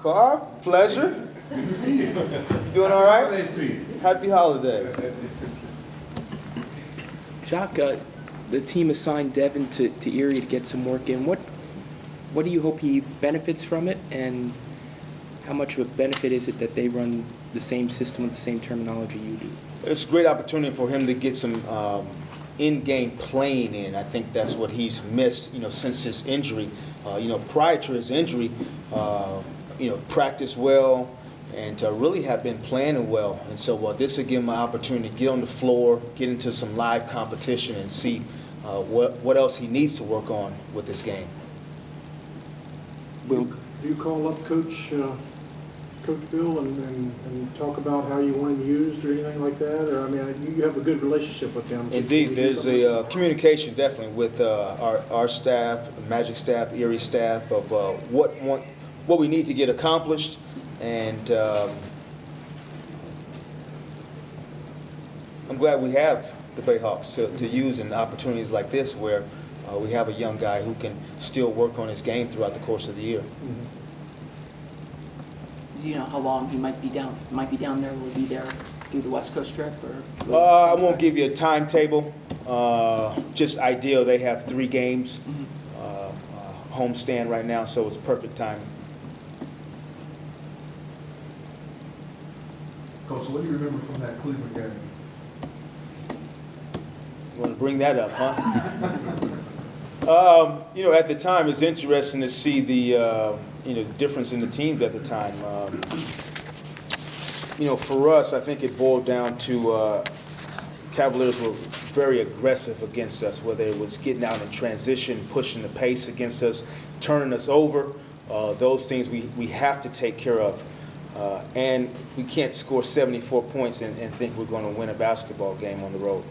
Carr, pleasure. Good to see you. You doing all right? Holidays to you. Happy holidays. Jacque, the team assigned Devin to Erie to get some work in. What do you hope he benefits from it, and how much of a benefit is it that they run the same system with the same terminology you do? It's a great opportunity for him to get some in-game playing in. I think that's what he's missed, since his injury. Prior to his injury, practiced well and really have been playing well. And so this will give him an opportunity to get on the floor, get into some live competition, and see what else he needs to work on with this game. Do you call up Coach Bill and talk about how you want him used or anything like that? Or, I mean, you have a good relationship with him. Indeed, there's a communication definitely with our staff, Magic staff, Erie staff, of what we need to get accomplished. And I'm glad we have the Bayhawks to use in opportunities like this where we have a young guy who can still work on his game throughout the course of the year. Mm-hmm. Do you know how long he might be down? Might be down there. Will he be there through the West Coast trip, or? I won't give you a timetable. Just ideal. They have 3 games, homestand right now, so it's perfect timing. Coach, what do you remember from that Cleveland game? You want to bring that up, huh? At the time, it's interesting to see the difference in the teams at the time. For us, I think it boiled down to Cavaliers were very aggressive against us, whether it was getting out in transition, pushing the pace against us, turning us over. Those things we have to take care of. And we can't score 74 points and think we're going to win a basketball game on the road.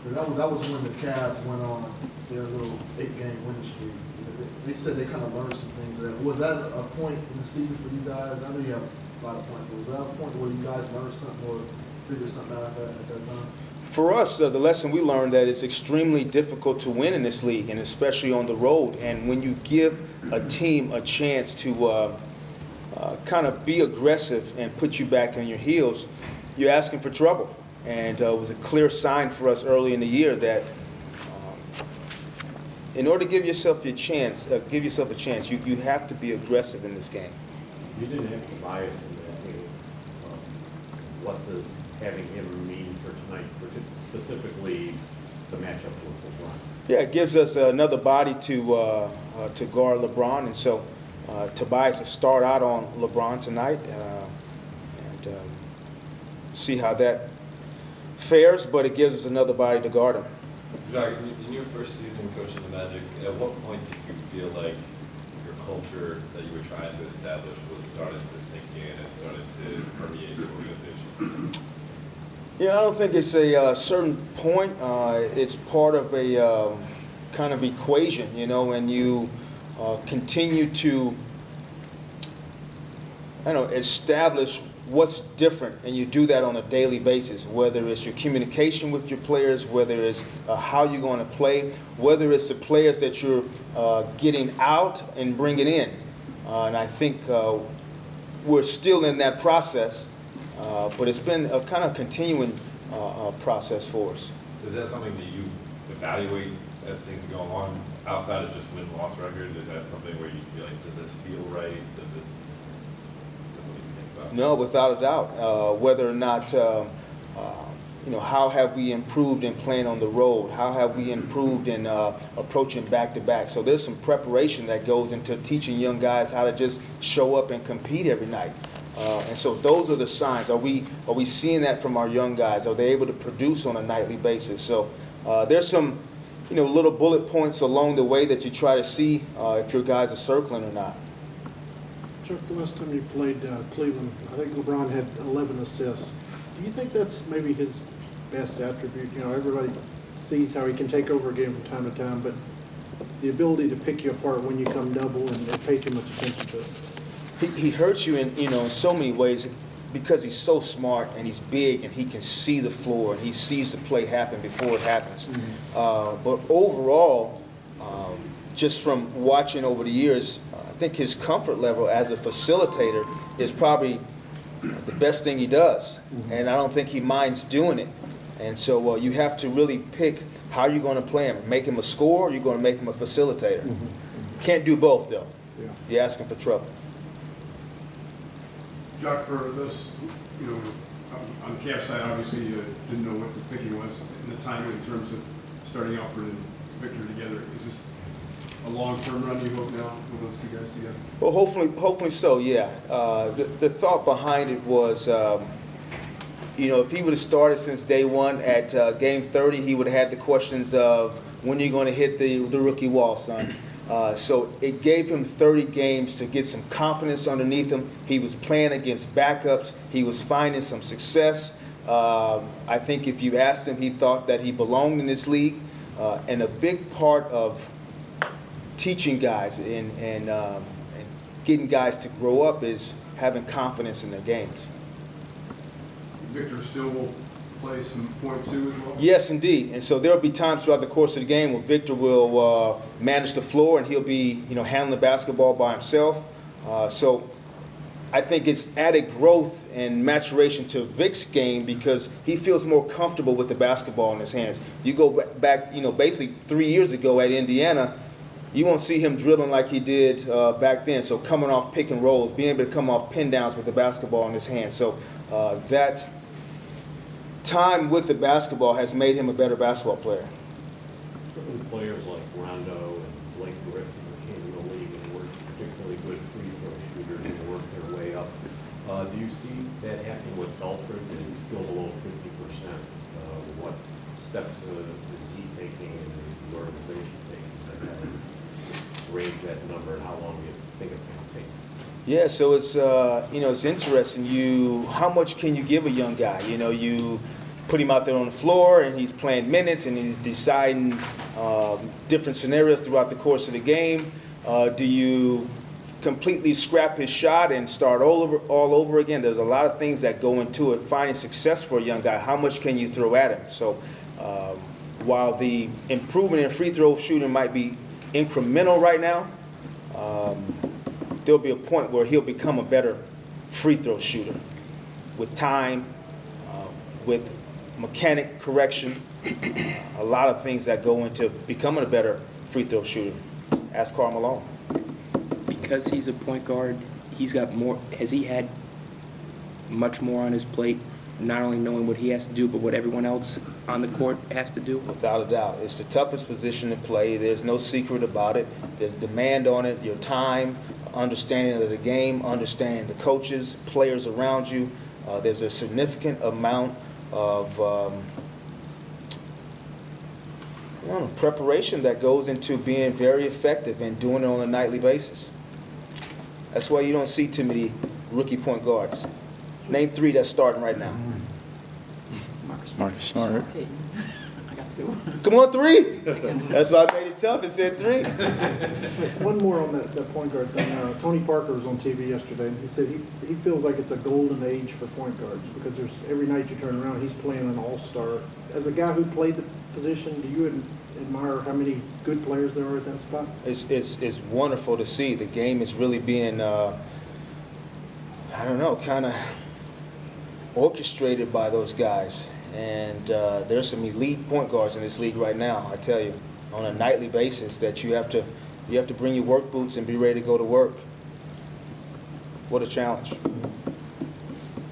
That was when the Cavs went on their little 8-game winning streak. They said they kind of learned some things. Was that a point in the season for you guys? I know you have a lot of points, but was that a point where you guys learned something or figured something out at that time? For us, the lesson we learned that it's extremely difficult to win in this league, and especially on the road. And when you give a team a chance to kind of be aggressive and put you back on your heels, you're asking for trouble. And it was a clear sign for us early in the year that in order to give yourself a chance, you have to be aggressive in this game. You didn't have to bias in that game. What does having him mean for tonight, specifically the matchup with LeBron? Yeah, it gives us another body to guard LeBron, and so Tobias will start out on LeBron tonight and see how that fares, but it gives us another body to guard him. Jacque, in your first season coaching the Magic, at what point did you feel like your culture that you were trying to establish was starting to sink in and started to permeate your organization? Yeah, I don't think it's a certain point. It's part of a kind of equation, and you continue to, establish what's different, and you do that on a daily basis, whether it's your communication with your players, whether it's how you're going to play, whether it's the players that you're getting out and bringing in. And I think we're still in that process, but it's been a kind of continuing process for us. Is that something that you evaluate as things go on outside of just win-loss record? Is that something where you feel like, does this feel right? Does this what you think about? No, without a doubt. Whether or not, how have we improved in playing on the road? How have we improved in approaching back-to-back? So there's some preparation that goes into teaching young guys how to just show up and compete every night. And so those are the signs. Are we seeing that from our young guys? Are they able to produce on a nightly basis? So there's some, little bullet points along the way that you try to see if your guys are circling or not. Chuck, the last time you played Cleveland, I think LeBron had 11 assists. Do you think that's maybe his best attribute? Everybody sees how he can take over a game from time to time, but the ability to pick you apart when you come double and pay too much attention to it. He hurts you in so many ways because he's so smart and he's big and he can see the floor and he sees the play happen before it happens. Mm-hmm. But overall, just from watching over the years, think his comfort level as a facilitator is probably the best thing he does, and I don't think he minds doing it. And so you have to really pick how you're going to play him. Make him a scorer, or you're going to make him a facilitator. Can't do both, though. Yeah. You're asking for trouble. Jacque, for this, on the Cavs side, obviously you didn't know what the thinking was in the timing in terms of starting Alfred and Victor together. Is this a long-term run you hope now with those two guys together? Well, hopefully so, yeah. The thought behind it was, if he would have started since day one at game 30, he would have had the questions of, when are you going to hit the rookie wall, son? So it gave him 30 games to get some confidence underneath him. He was playing against backups. He was finding some success. I think if you asked him, he thought that he belonged in this league. And a big part of teaching guys and getting guys to grow up is having confidence in their games. Victor still will play some point two as well? Yes, indeed. And so there will be times throughout the course of the game where Victor will manage the floor and he'll be, handling the basketball by himself. So I think it's added growth and maturation to Vic's game because he feels more comfortable with the basketball in his hands. You go back, basically 3 years ago at Indiana, you won't see him dribbling like he did back then. So coming off pick and rolls, being able to come off pin downs with the basketball in his hand. So that time with the basketball has made him a better basketball player. Certainly players like Rondo and Blake Griffin who came in the league and were particularly good free throw shooters and worked their way up. Do you see that happening with Alfred, and he's still below 50%? What steps is he taking and is the organization taking to raise that number, and how long do you think it's going to take? Yeah, so it's it's interesting. How much can you give a young guy? You put him out there on the floor and he's playing minutes and he's deciding different scenarios throughout the course of the game. Do you completely scrap his shot and start all over again? There's a lot of things that go into it. Finding success for a young guy, how much can you throw at him? So while the improvement in free throw shooting might be incremental right now, there'll be a point where he'll become a better free throw shooter with time, with mechanic correction, a lot of things that go into becoming a better free throw shooter. Ask Karl Malone. Because he's a point guard, he's got more. Has he had much more on his plate, not only knowing what he has to do, but what everyone else on the court has to do? Without a doubt. It's the toughest position to play. There's no secret about it. There's demand on it, your time, understanding of the game, understanding the coaches, players around you. There's a significant amount of preparation that goes into being very effective and doing it on a nightly basis. That's why you don't see too many rookie point guards. Name 3 that's starting right now. Marcus Smart. I got 2. Come on, 3. That's why I made it tough and said 3. One more on that point guard thing. Tony Parker was on TV yesterday, and he said he feels like it's a golden age for point guards because there's every night you turn around, he's playing an all-star. As a guy who played the position, do you admire how many good players there are at that spot? It's wonderful to see. The game is really being, kind of orchestrated by those guys. And there's some elite point guards in this league right now, I tell you, on a nightly basis that you have to bring your work boots and be ready to go to work. What a challenge.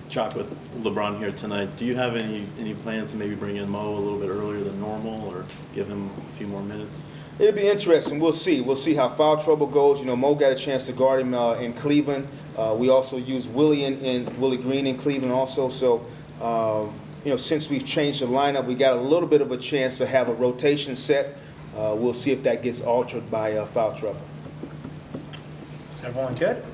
Jacque, with LeBron here tonight, do you have any plans to maybe bring in Mo a little bit earlier than normal or give him a few more minutes? It'll be interesting. We'll see. We'll see how foul trouble goes. Mo got a chance to guard him in Cleveland. We also used Willie Green in Cleveland also. So, since we've changed the lineup, we got a little bit of a chance to have a rotation set. We'll see if that gets altered by foul trouble. Is everyone good?